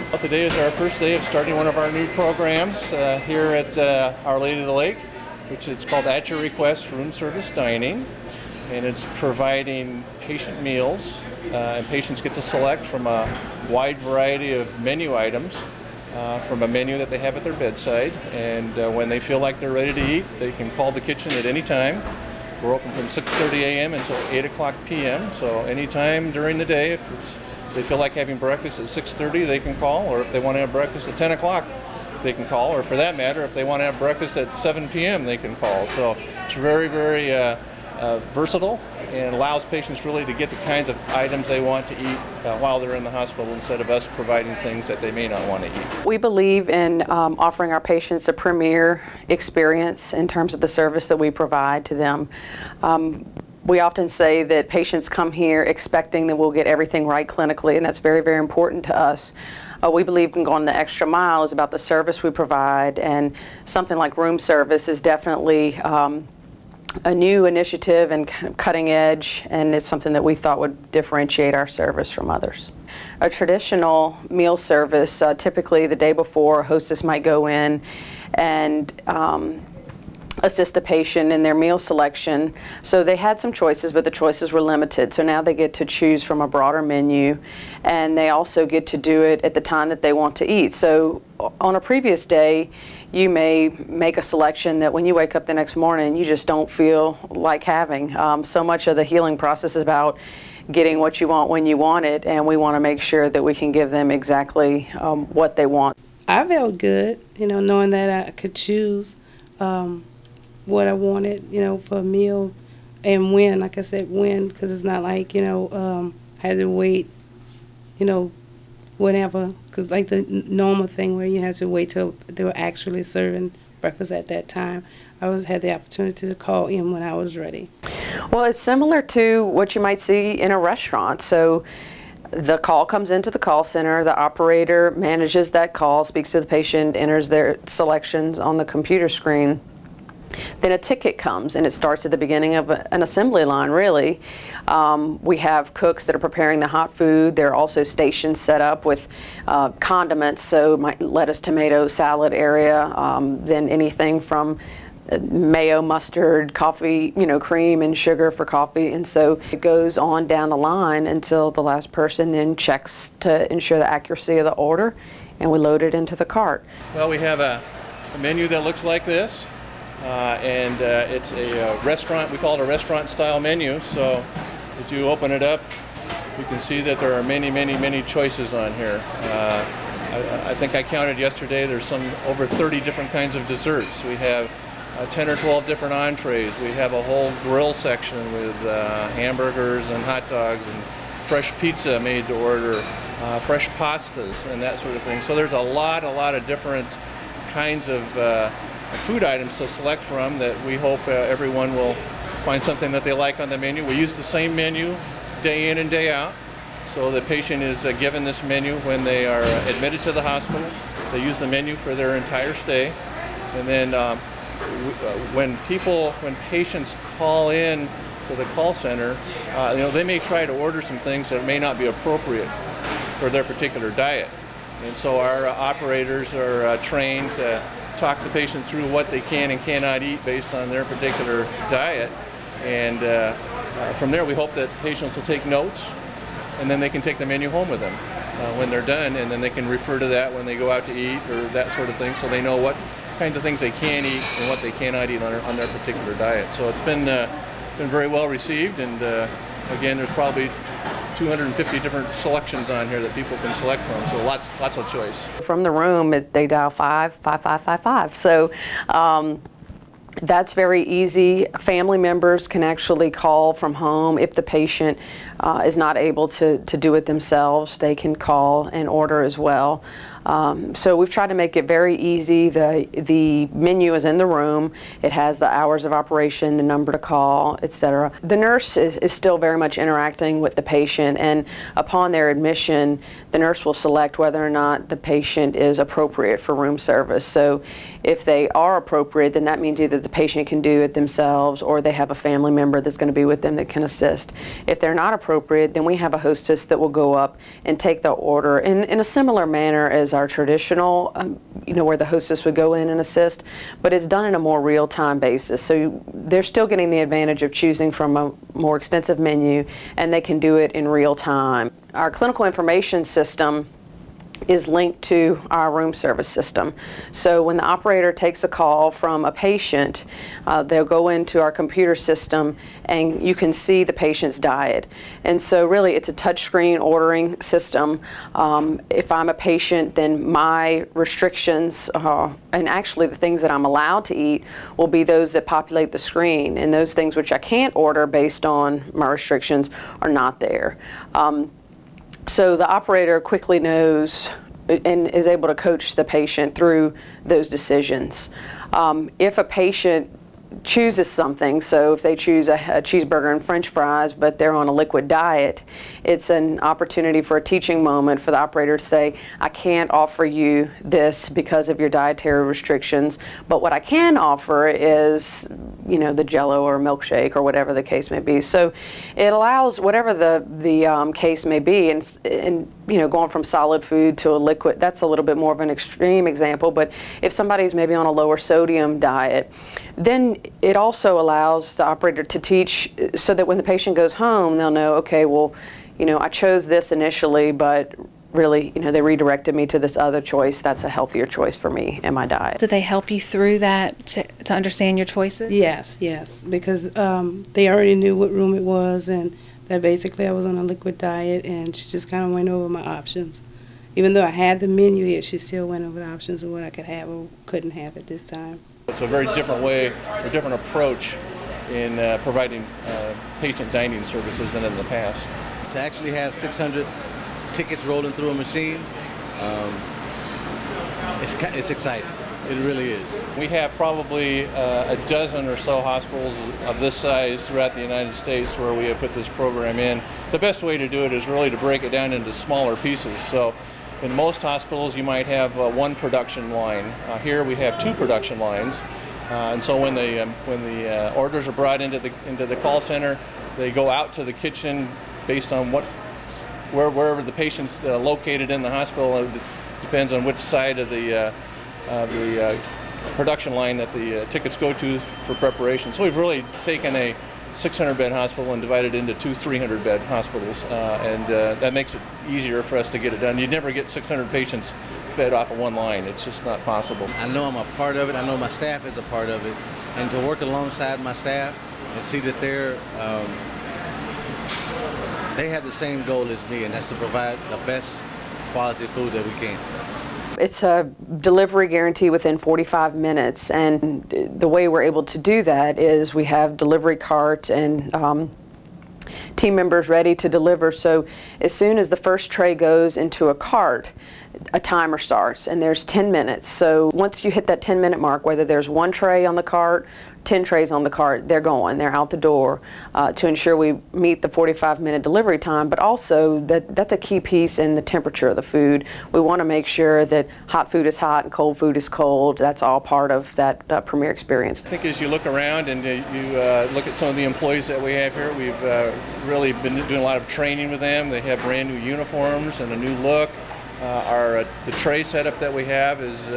Well, today is our first day of starting one of our new programs here at Our Lady of the Lake, which is called At Your Request Room Service Dining, and it's providing patient meals, and patients get to select from a wide variety of menu items from a menu that they have at their bedside, and when they feel like they're ready to eat, they can call the kitchen at any time. We're open from 6:30 a.m. until 8 o'clock p.m., so anytime during the day, if they feel like having breakfast at 6:30, they can call, or if they want to have breakfast at 10 o'clock, they can call, or for that matter, if they want to have breakfast at 7 p.m., they can call. So it's very, very versatile and allows patients really to get the kinds of items they want to eat while they're in the hospital instead of us providing things that they may not want to eat. We believe in offering our patients a premier experience in terms of the service that we provide to them. We often say that patients come here expecting that we'll get everything right clinically, and that's very, very important to us. We believe in going the extra mile is about the service we provide, and something like room service is definitely a new initiative and kind of cutting edge, and it's something that we thought would differentiate our service from others. A traditional meal service, typically the day before, a hostess might go in and assist the patient in their meal selection. So they had some choices, but the choices were limited. So now they get to choose from a broader menu, and they also get to do it at the time that they want to eat. So on a previous day, you may make a selection that when you wake up the next morning, you just don't feel like having. So much of the healing process is about getting what you want when you want it, and we want to make sure that we can give them exactly what they want. I felt good, knowing that I could choose what I wanted, for a meal, and when, like I said, when, because it's not like, I had to wait, whatever, because like the normal thing where you have to wait till they were actually serving breakfast at that time. I had the opportunity to call in when I was ready. Well, it's similar to what you might see in a restaurant. So the call comes into the call center, the operator manages that call, speaks to the patient, enters their selections on the computer screen. Then a ticket comes, and it starts at the beginning of an assembly line, really. We have cooks that are preparing the hot food. There are also stations set up with condiments, so lettuce, tomato, salad area, then anything from mayo, mustard, coffee, cream and sugar for coffee. And so it goes on down the line until the last person then checks to ensure the accuracy of the order, and we load it into the cart. Well, we have a menu that looks like this. And it's a restaurant, we call it a restaurant style menu, so as you open it up you can see that there are many, many, many choices on here. I think I counted yesterday, there's over 30 different kinds of desserts. We have 10 or 12 different entrees. We have a whole grill section with hamburgers and hot dogs and fresh pizza made to order, fresh pastas and that sort of thing. So there's a lot of different kinds of food items to select from that we hope everyone will find something that they like on the menu. We use the same menu day in and day out. So the patient is given this menu when they are admitted to the hospital. They use the menu for their entire stay. And then when patients call in to the call center, they may try to order some things that may not be appropriate for their particular diet. And so our operators are trained to talk the patient through what they can and cannot eat based on their particular diet. And from there we hope that patients will take notes, and then they can take the menu home with them when they're done, and then they can refer to that when they go out to eat or that sort of thing, so they know what kinds of things they can eat and what they cannot eat on their particular diet. So it's been very well received, and again, there's probably 250 different selections on here that people can select from, so lots of choice. From the room, they dial 55555. So that's very easy. Family members can actually call from home. If the patient is not able to do it themselves, they can call and order as well. So we've tried to make it very easy. The menu is in the room. It has the hours of operation, the number to call, etc. The nurse is still very much interacting with the patient, and upon their admission, the nurse will select whether or not the patient is appropriate for room service. So if they are appropriate, then that means either the patient can do it themselves or they have a family member that's going to be with them that can assist. If they're not appropriate, appropriate, then we have a hostess that will go up and take the order in a similar manner as our traditional, where the hostess would go in and assist, but it's done in a more real-time basis. So they're still getting the advantage of choosing from a more extensive menu, and they can do it in real time. Our clinical information system is linked to our room service system. So when the operator takes a call from a patient, they'll go into our computer system and you can see the patient's diet. And so really it's a touchscreen ordering system. If I'm a patient, then my restrictions, and actually the things that I'm allowed to eat, will be those that populate the screen. And those things which I can't order based on my restrictions are not there. So the operator quickly knows and is able to coach the patient through those decisions. If a patient chooses something, so if they choose a cheeseburger and french fries but they're on a liquid diet, it's an opportunity for a teaching moment for the operator to say, I can't offer you this because of your dietary restrictions, but what I can offer is the Jell-O or milkshake or whatever the case may be. So it allows whatever the case may be, and going from solid food to a liquid, that's a little bit more of an extreme example, but if somebody's maybe on a lower sodium diet, then it also allows the operator to teach so that when the patient goes home, they'll know, okay, well, I chose this initially, but really, they redirected me to this other choice. That's a healthier choice for me and my diet. Did they help you through that to understand your choices? Yes, because they already knew what room it was, and that basically I was on a liquid diet, and she just kind of went over my options. Even though I had the menu here, she still went over the options of what I could have or couldn't have at this time. It's a very different way, a different approach in providing patient dining services than in the past. To actually have 600 tickets rolling through a machine, it's exciting. It really is. We have probably a dozen or so hospitals of this size throughout the United States where we have put this program in. The best way to do it is really to break it down into smaller pieces. So in most hospitals you might have one production line. Here we have two production lines. And so when the orders are brought into the call center, they go out to the kitchen based on wherever the patient's located in the hospital. It depends on which side of the production line that the tickets go to for preparation. So we've really taken a 600-bed hospital and divided it into two 300-bed hospitals, and that makes it easier for us to get it done. You'd never get 600 patients fed off of one line. It's just not possible. I know I'm a part of it. I know my staff is a part of it. And to work alongside my staff and see that they have the same goal as me, and that's to provide the best quality food that we can. It's a delivery guarantee within 45 minutes, and the way we're able to do that is we have delivery carts and team members ready to deliver. So as soon as the first tray goes into a cart, a timer starts, and there's 10 minutes. So once you hit that 10-minute mark, whether there's one tray on the cart, 10 trays on the cart, they're out the door to ensure we meet the 45-minute delivery time, but also that's a key piece in the temperature of the food. We want to make sure that hot food is hot and cold food is cold. That's all part of that Premier experience. I think as you look around and you look at some of the employees that we have here, we've really been doing a lot of training with them. They have brand new uniforms and a new look. The tray setup that we have is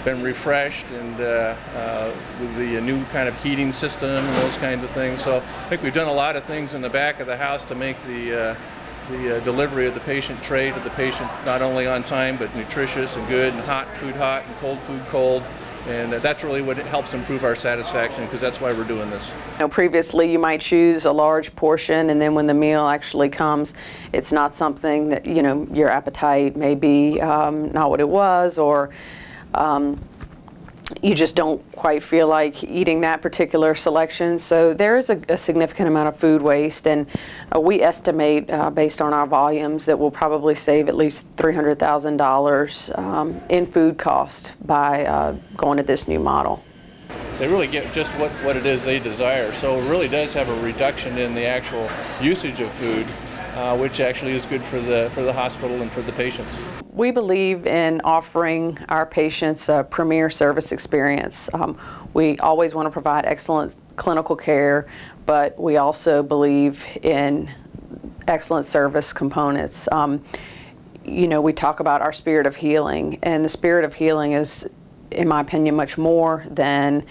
been refreshed and with the new kind of heating system and those kinds of things. So I think we've done a lot of things in the back of the house to make the delivery of the patient tray to the patient not only on time but nutritious and good, and hot food hot and cold food cold. And that's really what helps improve our satisfaction, because that's why we're doing this. Previously you might choose a large portion, and then when the meal actually comes, it's not something that, your appetite may be not what it was, or you just don't quite feel like eating that particular selection. So there is a significant amount of food waste, and we estimate based on our volumes that we'll probably save at least $300,000 in food cost by going to this new model. They really get just what it is they desire. So it really does have a reduction in the actual usage of food, which actually is good for the hospital and for the patients. We believe in offering our patients a premier service experience. We always want to provide excellent clinical care, but we also believe in excellent service components. We talk about our spirit of healing, and the spirit of healing is, in my opinion, much more than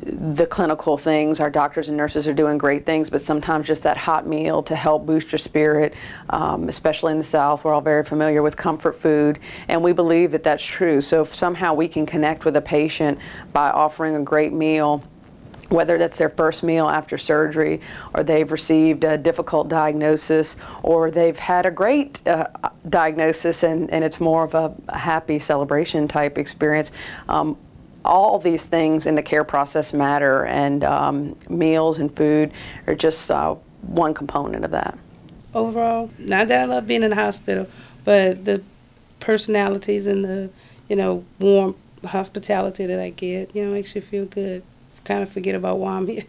the clinical things. Our doctors and nurses are doing great things, but sometimes just that hot meal to help boost your spirit, especially in the South, we're all very familiar with comfort food, and we believe that that's true. So if somehow we can connect with a patient by offering a great meal, whether that's their first meal after surgery, or they've received a difficult diagnosis, or they've had a great diagnosis and it's more of a happy celebration type experience. All these things in the care process matter, and meals and food are just one component of that. Overall, not that I love being in the hospital, but the personalities and the, warm hospitality that I get, makes you feel good. Kind of forget about why I'm here.